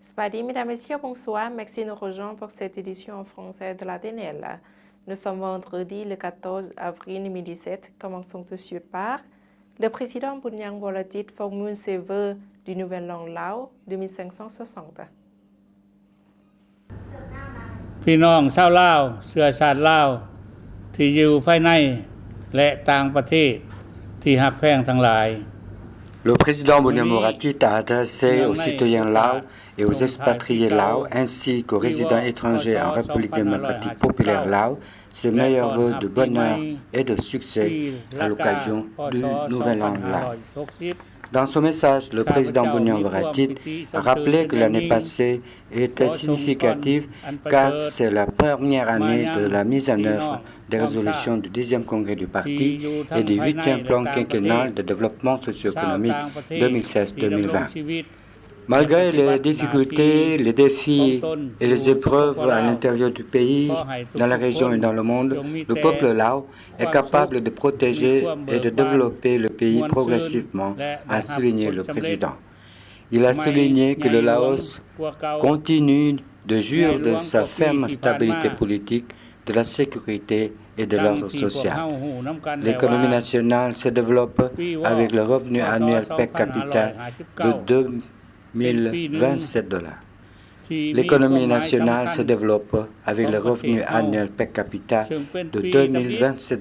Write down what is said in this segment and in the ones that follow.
Spadi, mesdames et messieurs, bonsoir. Merci de nous rejoindre pour cette édition en français de la DNL. Nous sommes vendredi le 14 avril 2017. Commençons tout de suite par le président Bunyang Volachit formule ses vœux du Nouvel An Lao 2560. พี่น้องชาวลาวเชื้อชาติลาวที่อยู่ภายในและต่างประเทศที่ฮักแพงทั้งหลาย Le président Bunyang Volachit a adressé aux citoyens laos et aux expatriés laos ainsi qu'aux résidents étrangers en République démocratique populaire Laos ses meilleurs vœux de bonheur et de succès à l'occasion du Nouvel An Lao. Dans son message, le président Bunyang Volachit a rappelé que l'année passée était significative car c'est la première année de la mise en œuvre des résolutions du 10e congrès du parti et du 8e plan quinquennal de développement socio-économique 2016-2020. Malgré les difficultés, les défis et les épreuves à l'intérieur du pays, dans la région et dans le monde, le peuple lao est capable de protéger et de développer le pays progressivement, a souligné le président. Il a souligné que le Laos continue de jouir de sa ferme stabilité politique, de la sécurité et de l'ordre social. L'économie nationale se développe avec le revenu annuel per capita de $2027. L'économie nationale se développe avec le revenu annuel per capita de $2027.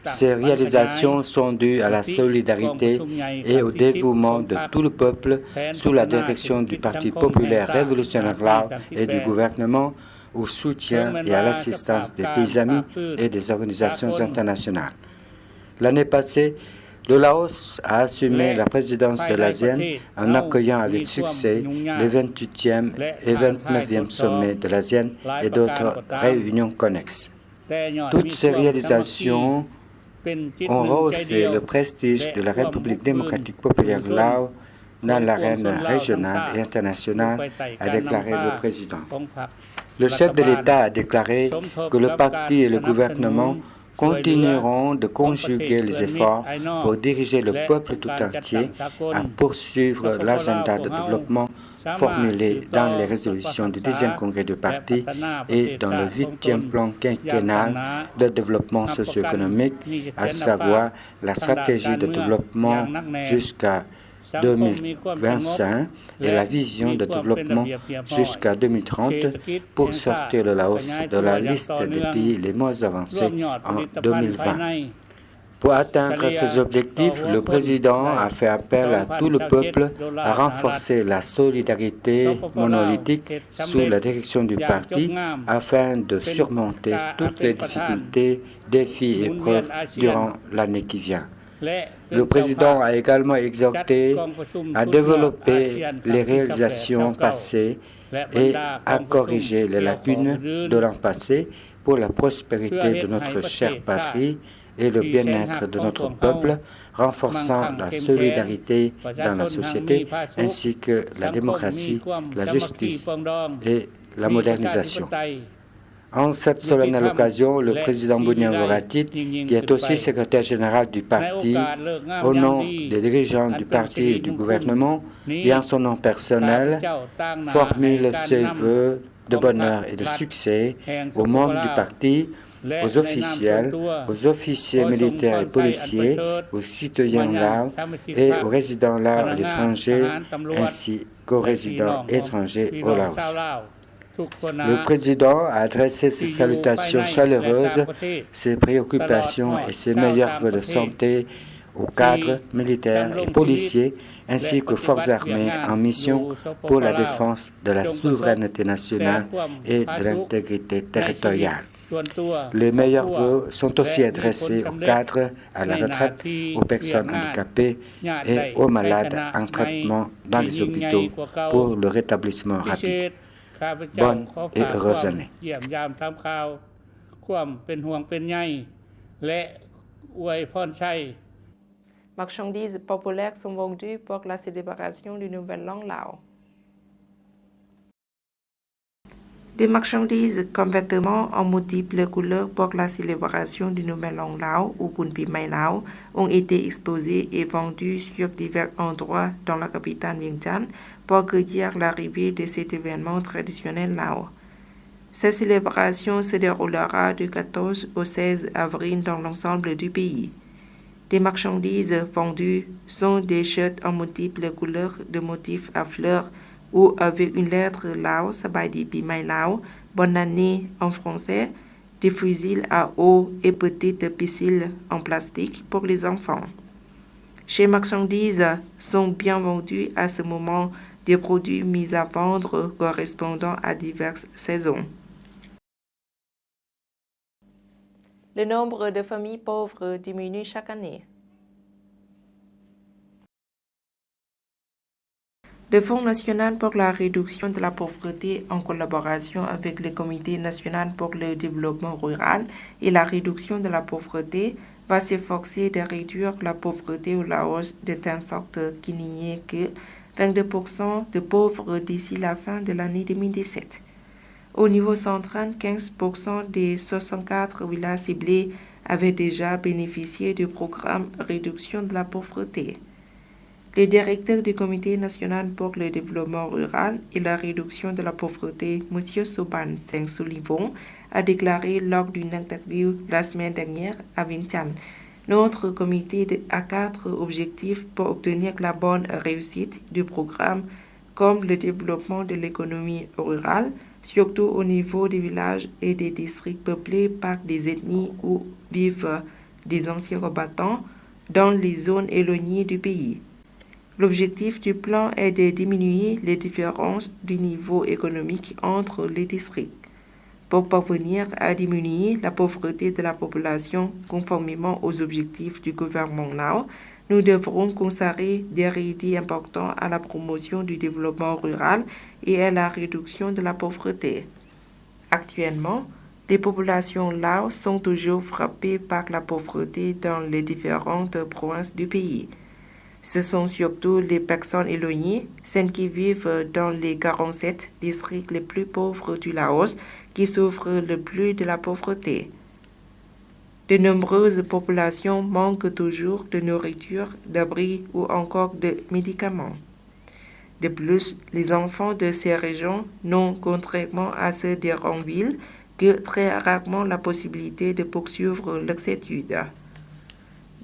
Ces réalisations sont dues à la solidarité et au dévouement de tout le peuple sous la direction du Parti populaire révolutionnaire lao et du gouvernement, au soutien et à l'assistance des pays amis et des organisations internationales. L'année passée, le Laos a assumé la présidence de l'ASEAN en accueillant avec succès les 28e et 29e sommets de l'ASEAN et d'autres réunions connexes. Toutes ces réalisations ont rehaussé le prestige de la République démocratique populaire Lao dans l'arène régionale et internationale, a déclaré le président. Le chef de l'État a déclaré que le parti et le gouvernement continueront de conjuguer les efforts pour diriger le peuple tout entier à poursuivre l'agenda de développement formulé dans les résolutions du 10e congrès du parti et dans le 8e plan quinquennal de développement socio-économique, à savoir la stratégie de développement jusqu'à 2025 et la vision de développement jusqu'à 2030 pour sortir le Laos de la liste des pays les moins avancés en 2020. Pour atteindre ces objectifs, le président a fait appel à tout le peuple à renforcer la solidarité monolithique sous la direction du parti afin de surmonter toutes les difficultés, défis et épreuves durant l'année qui vient. Le président a également exhorté à développer les réalisations passées et à corriger les lacunes de l'an passé pour la prospérité de notre chère patrie et le bien-être de notre peuple, renforçant la solidarité dans la société ainsi que la démocratie, la justice et la modernisation. En cette solennelle occasion, le président Bunyang Volachit, qui est aussi secrétaire général du parti, au nom des dirigeants du parti et du gouvernement, et en son nom personnel, formule ses vœux de bonheur et de succès aux membres du parti, aux officiels, aux officiers militaires et policiers, aux citoyens laos et aux résidents laos à l'étranger, ainsi qu'aux résidents étrangers au Laos. Le président a adressé ses salutations chaleureuses, ses préoccupations et ses meilleurs vœux de santé aux cadres militaires et policiers ainsi qu'aux forces armées en mission pour la défense de la souveraineté nationale et de l'intégrité territoriale. Les meilleurs vœux sont aussi adressés aux cadres à la retraite, aux personnes handicapées et aux malades en traitement dans les hôpitaux pour le rétablissement rapide. Bonne et heureuse année. Marchandises populaires sont vendues pour la célébration du Nouvel An Lao. Des marchandises comme vêtements en multiples couleurs pour la célébration du Nouvel An Lao ou Bun Pi Mai Lao ont été exposés et vendus sur divers endroits dans la capitale Vientiane pour accueillir l'arrivée de cet événement traditionnel lao. Cette célébration se déroulera du 14 au 16 avril dans l'ensemble du pays. Des marchandises vendues sont des shirts en multiples couleurs de motifs à fleurs ou avec une lettre Lao, Sabai Pi Mai Lao, bonne année en français, des fusils à eau et petites piscines en plastique pour les enfants. Chez marchandises sont bien vendus à ce moment des produits mis à vendre correspondant à diverses saisons. Le nombre de familles pauvres diminue chaque année. Le Fonds national pour la réduction de la pauvreté, en collaboration avec le Comité national pour le développement rural et la réduction de la pauvreté, va s'efforcer de réduire la pauvreté au Laos de telle sorte qu'il n'y ait que 22% de pauvres d'ici la fin de l'année 2017. Au niveau central, 15% des 64 villages ciblés avaient déjà bénéficié du programme Réduction de la pauvreté. Le directeur du Comité national pour le développement rural et la réduction de la pauvreté, M. Soban Seng Sulivon, a déclaré lors d'une interview la semaine dernière à Vientiane. Notre comité a 4 objectifs pour obtenir la bonne réussite du programme, comme le développement de l'économie rurale, surtout au niveau des villages et des districts peuplés par des ethnies où vivent des anciens combattants dans les zones éloignées du pays. L'objectif du plan est de diminuer les différences du niveau économique entre les districts. Pour parvenir à diminuer la pauvreté de la population conformément aux objectifs du gouvernement lao, nous devrons consacrer des crédits importants à la promotion du développement rural et à la réduction de la pauvreté. Actuellement, les populations lao sont toujours frappées par la pauvreté dans les différentes provinces du pays. Ce sont surtout les personnes éloignées, celles qui vivent dans les 47 districts les plus pauvres du Laos, qui souffrent le plus de la pauvreté. De nombreuses populations manquent toujours de nourriture, d'abri ou encore de médicaments. De plus, les enfants de ces régions n'ont, contrairement à ceux des grandes villes, que très rarement la possibilité de poursuivre leurs études.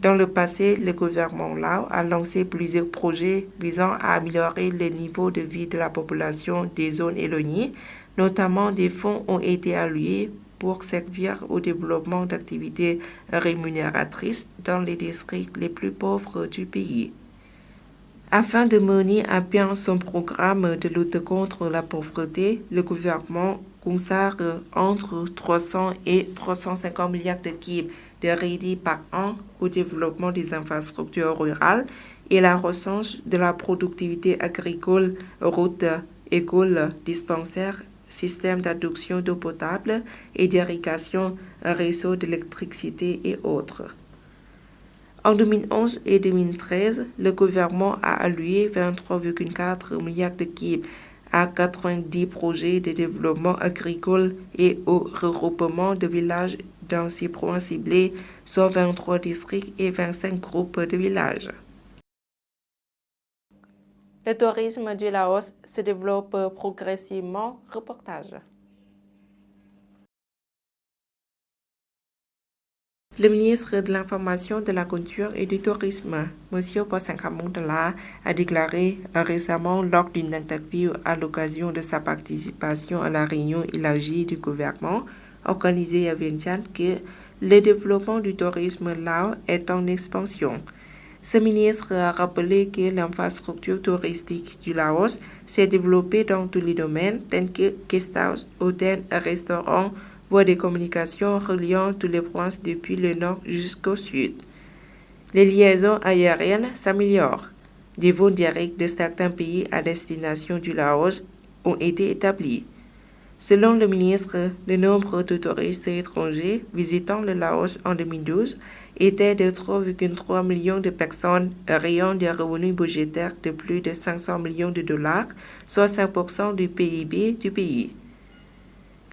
Dans le passé, le gouvernement lao a lancé plusieurs projets visant à améliorer le niveau de vie de la population des zones éloignées, notamment des fonds ont été alloués pour servir au développement d'activités rémunératrices dans les districts les plus pauvres du pays. Afin de mener à bien son programme de lutte contre la pauvreté, le gouvernement consacre entre 300 et 350 milliards de kib de crédits par an au développement des infrastructures rurales et la recherche de la productivité agricole, routes, écoles, dispensaires, systèmes d'adduction d'eau potable et d'irrigation, réseaux d'électricité et autres. En 2011 et 2013, le gouvernement a alloué 23,4 milliards de kib à 90 projets de développement agricole et au regroupement de villages dans 6 provinces ciblées, soit 23 districts et 25 groupes de villages. Le tourisme du Laos se développe progressivement. Reportage. Le ministre de l'Information, de la Culture et du Tourisme, M. Bosankamondala, a déclaré récemment lors d'une interview à l'occasion de sa participation à la réunion élargie du gouvernement organisée à Vientiane que le développement du tourisme lao est en expansion. Ce ministre a rappelé que l'infrastructure touristique du Laos s'est développée dans tous les domaines tels que guest house, hôtels, restaurants, voies de communication reliant toutes les provinces depuis le nord jusqu'au sud. Les liaisons aériennes s'améliorent. Des vols directs de certains pays à destination du Laos ont été établis. Selon le ministre, le nombre de touristes étrangers visitant le Laos en 2012 était de 3,3 millions de personnes, ayant des revenus budgétaires de plus de 500 millions de dollars, soit 5% du PIB du pays.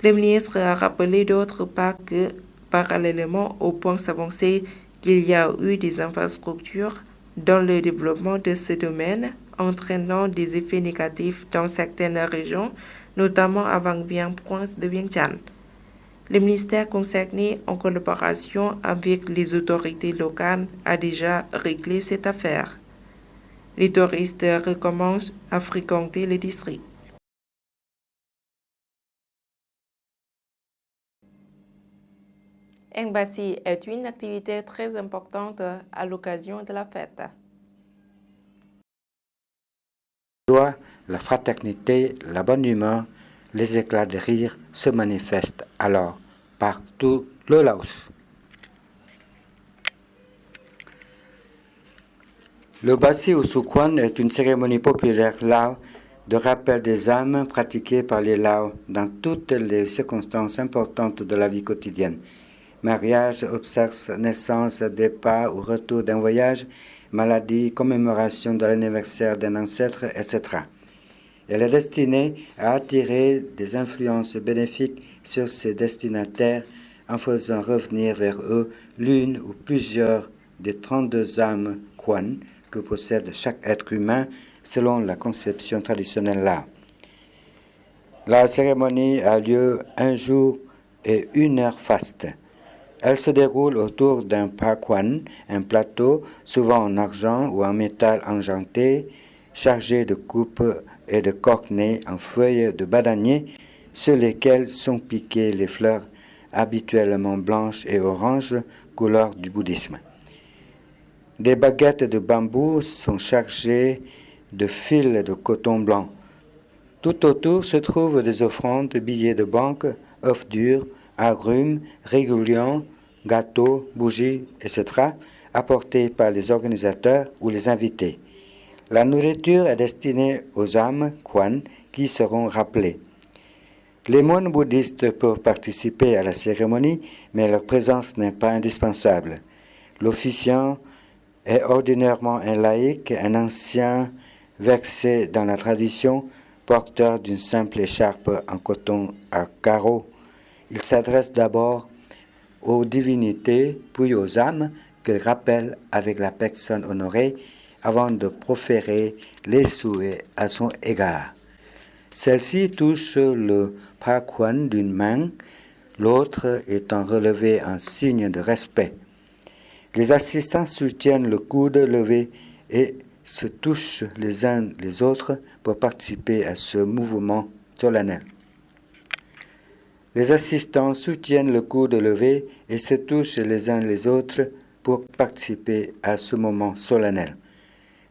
Le ministre a rappelé d'autre part que, parallèlement aux points avancés, qu'il y a eu des infrastructures dans le développement de ce domaine, entraînant des effets négatifs dans certaines régions, notamment à Vang Vieng, province de Vientiane. Le ministère concerné, en collaboration avec les autorités locales, a déjà réglé cette affaire. Les touristes recommencent à fréquenter le district. Embassy est une activité très importante à l'occasion de la fête. La joie, la fraternité, la bonne humeur, les éclats de rire se manifestent alors par tout le Laos. Le Basi ou Sukwan est une cérémonie populaire lao de rappel des âmes pratiquée par les Lao dans toutes les circonstances importantes de la vie quotidienne. Mariage, obsèques, naissance, départ ou retour d'un voyage, maladie, commémoration de l'anniversaire d'un ancêtre, etc. Elle est destinée à attirer des influences bénéfiques sur ses destinataires en faisant revenir vers eux l'une ou plusieurs des 32 âmes Kwan que possède chaque être humain selon la conception traditionnelle là. La cérémonie a lieu 1 jour et 1 heure faste. Elle se déroule autour d'un pakwan, un plateau souvent en argent ou en métal enchanté, chargé de coupes et de cornets en feuilles de bananier sur lesquelles sont piquées les fleurs habituellement blanches et oranges, couleur du bouddhisme. Des baguettes de bambou sont chargées de fils de coton blanc. Tout autour se trouvent des offrandes, billets de banque, œufs durs, agrumes, régulions, gâteaux, bougies, etc., apportés par les organisateurs ou les invités. La nourriture est destinée aux âmes Kwan qui seront rappelées. Les moines bouddhistes peuvent participer à la cérémonie, mais leur présence n'est pas indispensable. L'officiant est ordinairement un laïc, un ancien versé dans la tradition, porteur d'une simple écharpe en coton à carreaux. Il s'adresse d'abord aux divinités, puis aux âmes qu'il rappelle avec la personne honorée avant de proférer les souhaits à son égard. Celle-ci touche le pakwan d'une main, l'autre étant relevée en signe de respect. Les assistants soutiennent le coude levé et se touchent les uns les autres pour participer à ce mouvement solennel. Les assistants soutiennent le coude levé et se touchent les uns les autres pour participer à ce moment solennel.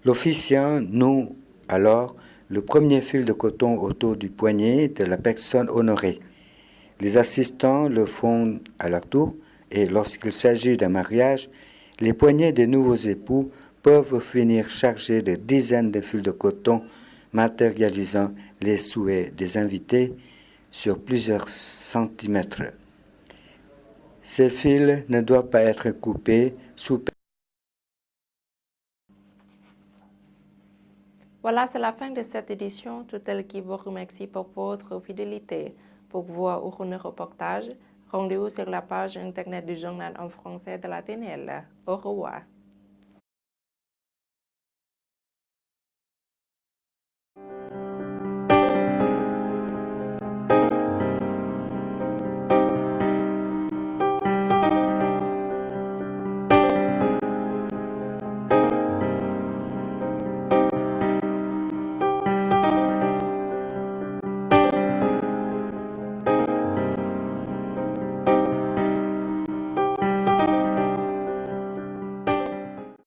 L'officiant noue alors le premier fil de coton autour du poignet de la personne honorée. Les assistants le font à leur tour et lorsqu'il s'agit d'un mariage, les poignets des nouveaux époux peuvent finir chargés de dizaines de fils de coton matérialisant les souhaits des invités sur plusieurs centimètres. Ces fils ne doivent pas être coupés sous. Voilà, c'est la fin de cette édition. Tout tel qui vous remercie pour votre fidélité. Pour voir ou nos reportages, rendez-vous sur la page internet du journal en français de la TNL. Au revoir.